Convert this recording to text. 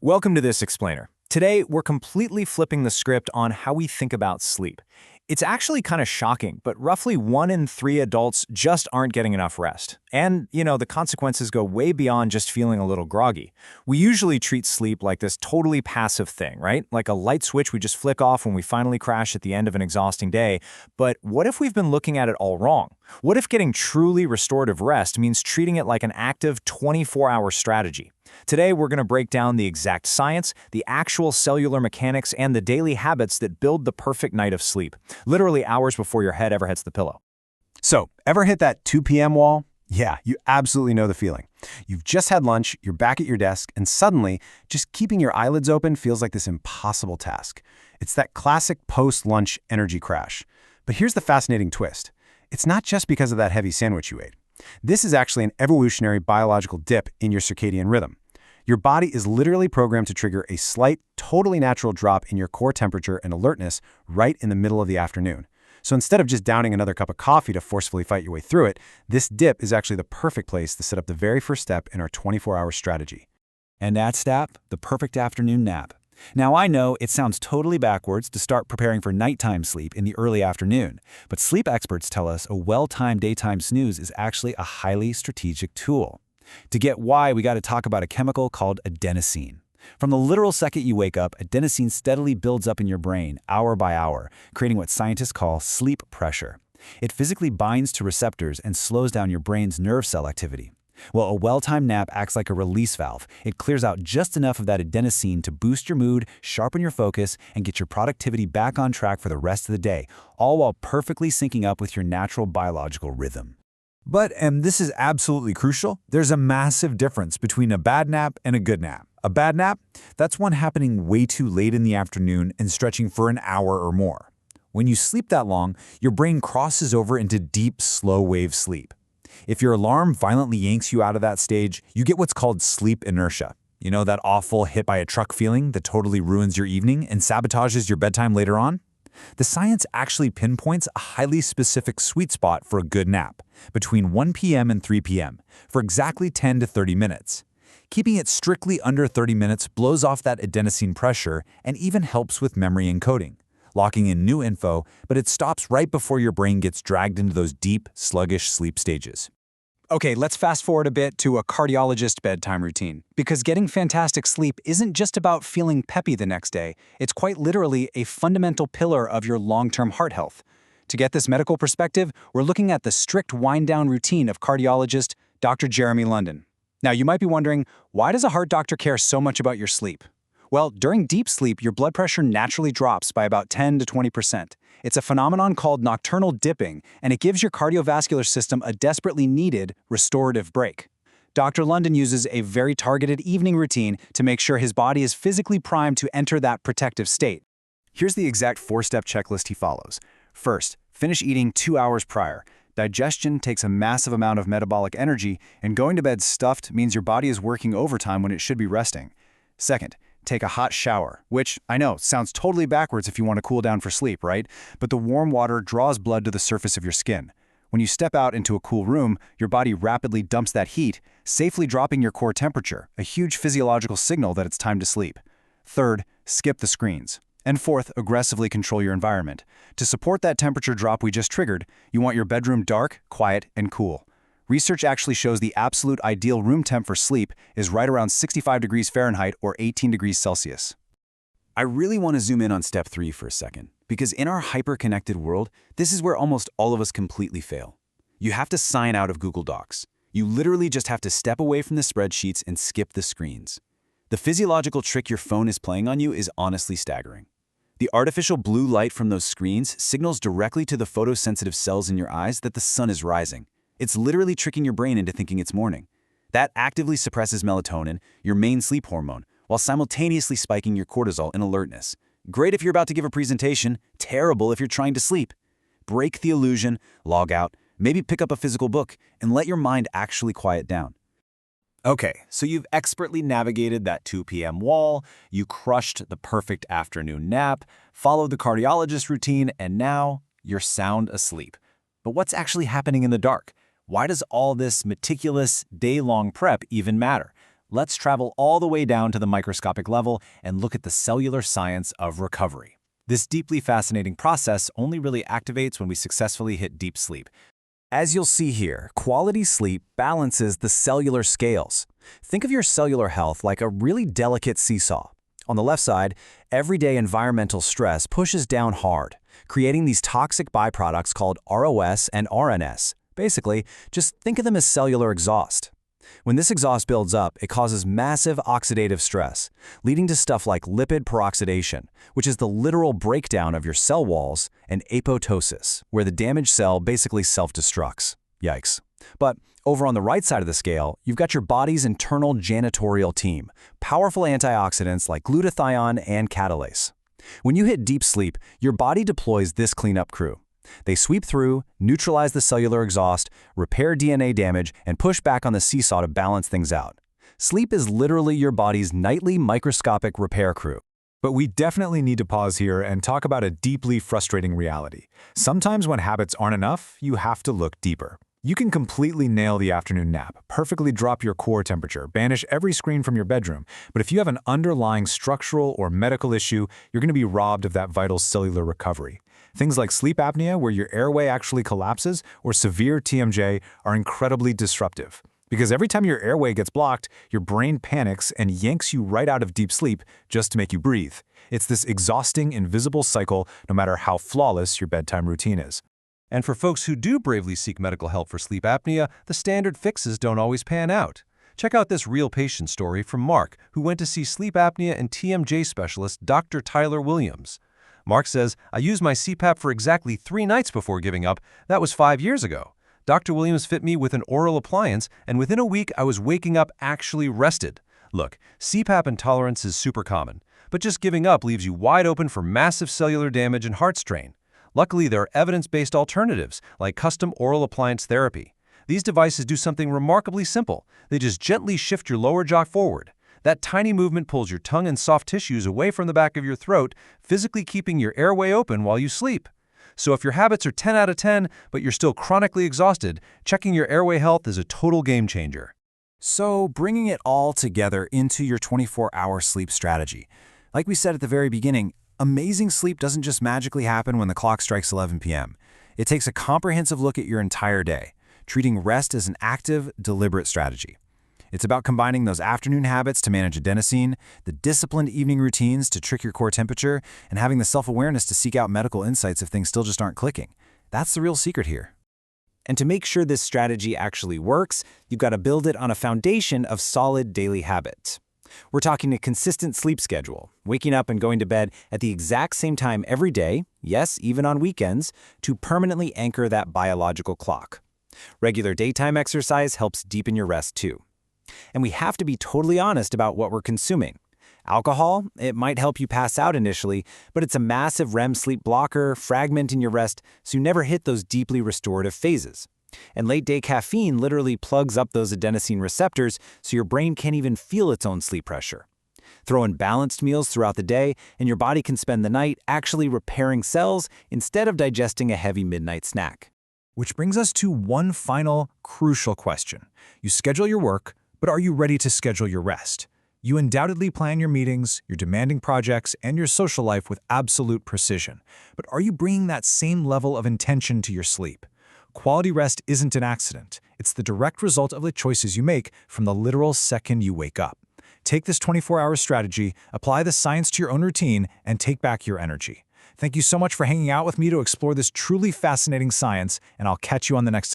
Welcome to this explainer. Today, we're completely flipping the script on how we think about sleep. It's actually kind of shocking, but roughly 1 in 3 adults just aren't getting enough rest. And, the consequences go way beyond just feeling a little groggy. We usually treat sleep like this totally passive thing, right? Like a light switch we just flick off when we finally crash at the end of an exhausting day. But what if we've been looking at it all wrong? What if getting truly restorative rest means treating it like an active 24-hour strategy? Today, we're going to break down the exact science, the actual cellular mechanics, and the daily habits that build the perfect night of sleep, literally hours before your head ever hits the pillow. So, ever hit that 2 p.m. wall? Yeah, you absolutely know the feeling. You've just had lunch, you're back at your desk, and suddenly, just keeping your eyelids open feels like this impossible task. It's that classic post-lunch energy crash. But here's the fascinating twist. It's not just because of that heavy sandwich you ate. This is actually an evolutionary biological dip in your circadian rhythm. Your body is literally programmed to trigger a slight, totally natural drop in your core temperature and alertness right in the middle of the afternoon. So instead of just downing another cup of coffee to forcefully fight your way through it, this dip is actually the perfect place to set up the very first step in our 24-hour strategy. And that step, the perfect afternoon nap. Now I know it sounds totally backwards to start preparing for nighttime sleep in the early afternoon, but sleep experts tell us a well-timed daytime snooze is actually a highly strategic tool. To get why, we got to talk about a chemical called adenosine. From the literal second you wake up, adenosine steadily builds up in your brain, hour by hour, creating what scientists call sleep pressure. It physically binds to receptors and slows down your brain's nerve cell activity. Well, a well-timed nap acts like a release valve. It clears out just enough of that adenosine to boost your mood, sharpen your focus, and get your productivity back on track for the rest of the day, all while perfectly syncing up with your natural biological rhythm. But, and this is absolutely crucial, there's a massive difference between a bad nap and a good nap. A bad nap, that's one happening way too late in the afternoon and stretching for an hour or more. When you sleep that long, your brain crosses over into deep, slow-wave sleep. If your alarm violently yanks you out of that stage, you get what's called sleep inertia. You know, that awful hit by a truck feeling that totally ruins your evening and sabotages your bedtime later on? The science actually pinpoints a highly specific sweet spot for a good nap, between 1 p.m. and 3 p.m., for exactly 10 to 30 minutes. Keeping it strictly under 30 minutes blows off that adenosine pressure and even helps with memory encoding, locking in new info, but it stops right before your brain gets dragged into those deep, sluggish sleep stages. Okay, let's fast forward a bit to a cardiologist bedtime routine. Because getting fantastic sleep isn't just about feeling peppy the next day, it's quite literally a fundamental pillar of your long-term heart health. To get this medical perspective, we're looking at the strict wind-down routine of cardiologist Dr. Jeremy London. Now, you might be wondering, why does a heart doctor care so much about your sleep? Well, during deep sleep, your blood pressure naturally drops by about 10 to 20%. It's a phenomenon called nocturnal dipping, and it gives your cardiovascular system a desperately needed restorative break. Dr. London uses a very targeted evening routine to make sure his body is physically primed to enter that protective state. Here's the exact 4-step checklist he follows. First, finish eating 2 hours prior. Digestion takes a massive amount of metabolic energy, and going to bed stuffed means your body is working overtime when it should be resting. Second, take a hot shower, which, I know, sounds totally backwards if you want to cool down for sleep, right? But the warm water draws blood to the surface of your skin. When you step out into a cool room, your body rapidly dumps that heat, safely dropping your core temperature, a huge physiological signal that it's time to sleep. Third, skip the screens. And fourth, aggressively control your environment. To support that temperature drop we just triggered, you want your bedroom dark, quiet, and cool. Research actually shows the absolute ideal room temp for sleep is right around 65 degrees Fahrenheit or 18 degrees Celsius. I really want to zoom in on step 3 for a second, because in our hyper-connected world, this is where almost all of us completely fail. You have to sign out of Google Docs. You literally just have to step away from the spreadsheets and skip the screens. The physiological trick your phone is playing on you is honestly staggering. The artificial blue light from those screens signals directly to the photosensitive cells in your eyes that the sun is rising. It's literally tricking your brain into thinking it's morning. That actively suppresses melatonin, your main sleep hormone, while simultaneously spiking your cortisol and alertness. Great if you're about to give a presentation, terrible if you're trying to sleep. Break the illusion, log out, maybe pick up a physical book, and let your mind actually quiet down. Okay, so you've expertly navigated that 2 p.m. wall, you crushed the perfect afternoon nap, followed the cardiologist routine, and now you're sound asleep. But what's actually happening in the dark? Why does all this meticulous, day-long prep even matter? Let's travel all the way down to the microscopic level and look at the cellular science of recovery. This deeply fascinating process only really activates when we successfully hit deep sleep. As you'll see here, quality sleep balances the cellular scales. Think of your cellular health like a really delicate seesaw. On the left side, everyday environmental stress pushes down hard, creating these toxic byproducts called ROS and RNS. Basically, just think of them as cellular exhaust. When this exhaust builds up, it causes massive oxidative stress, leading to stuff like lipid peroxidation, which is the literal breakdown of your cell walls, and apoptosis, where the damaged cell basically self-destructs. Yikes. But over on the right side of the scale, you've got your body's internal janitorial team, powerful antioxidants like glutathione and catalase. When you hit deep sleep, your body deploys this cleanup crew. They sweep through, neutralize the cellular exhaust, repair DNA damage, and push back on the seesaw to balance things out. Sleep is literally your body's nightly microscopic repair crew. But we definitely need to pause here and talk about a deeply frustrating reality. Sometimes when habits aren't enough, you have to look deeper. You can completely nail the afternoon nap, perfectly drop your core temperature, banish every screen from your bedroom, but if you have an underlying structural or medical issue, you're going to be robbed of that vital cellular recovery. Things like sleep apnea, where your airway actually collapses, or severe TMJ are incredibly disruptive. Because every time your airway gets blocked, your brain panics and yanks you right out of deep sleep just to make you breathe. It's this exhausting, invisible cycle, no matter how flawless your bedtime routine is. And for folks who do bravely seek medical help for sleep apnea, the standard fixes don't always pan out. Check out this real patient story from Mark, who went to see sleep apnea and TMJ specialist Dr. Tyler Williams. Mark says, "I used my CPAP for exactly 3 nights before giving up. That was 5 years ago. Dr. Williams fit me with an oral appliance, and within a week I was waking up actually rested." Look, CPAP intolerance is super common, but just giving up leaves you wide open for massive cellular damage and heart strain. Luckily, there are evidence-based alternatives, like custom oral appliance therapy. These devices do something remarkably simple. They just gently shift your lower jaw forward. That tiny movement pulls your tongue and soft tissues away from the back of your throat, physically keeping your airway open while you sleep. So if your habits are 10 out of 10, but you're still chronically exhausted, checking your airway health is a total game changer. So, bringing it all together into your 24-hour sleep strategy. Like we said at the very beginning, amazing sleep doesn't just magically happen when the clock strikes 11 p.m. It takes a comprehensive look at your entire day, treating rest as an active, deliberate strategy. It's about combining those afternoon habits to manage adenosine, the disciplined evening routines to trick your core temperature, and having the self-awareness to seek out medical insights if things still just aren't clicking. That's the real secret here. And to make sure this strategy actually works, you've got to build it on a foundation of solid daily habits. We're talking a consistent sleep schedule, waking up and going to bed at the exact same time every day, yes, even on weekends, to permanently anchor that biological clock. Regular daytime exercise helps deepen your rest too. And we have to be totally honest about what we're consuming. Alcohol, it might help you pass out initially, but it's a massive REM sleep blocker, fragmenting your rest so you never hit those deeply restorative phases. And late-day caffeine literally plugs up those adenosine receptors so your brain can't even feel its own sleep pressure. Throw in balanced meals throughout the day, and your body can spend the night actually repairing cells instead of digesting a heavy midnight snack. Which brings us to one final, crucial question. You schedule your work, but are you ready to schedule your rest? You undoubtedly plan your meetings, your demanding projects, and your social life with absolute precision. But are you bringing that same level of intention to your sleep? Quality rest isn't an accident. It's the direct result of the choices you make from the literal second you wake up. Take this 24-hour strategy, apply the science to your own routine, and take back your energy. Thank you so much for hanging out with me to explore this truly fascinating science, and I'll catch you on the next